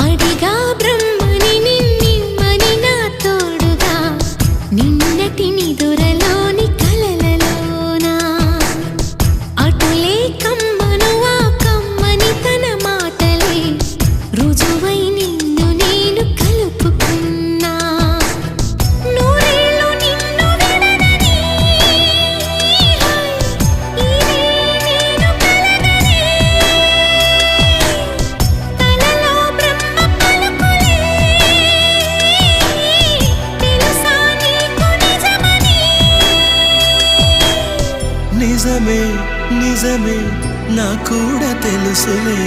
అడిగా బ్రహ్మని నిన్నిమ్మని నా తోడుగా నిన్నటి నిదురలోని కలలలోనా అటులే కమ్మను ఆ కమ్మని తన మాటలే రుజువై నిన్ను నేను కలుపుకున్నా నూరేళ్ళు నిన్ను విడనని ఇదే నేను కలగనే తలలో బ్రహ్మ పలుకులే తెలుసా నీకు నిజమని నిజమే నిజమే నా కూడా తెలుసులే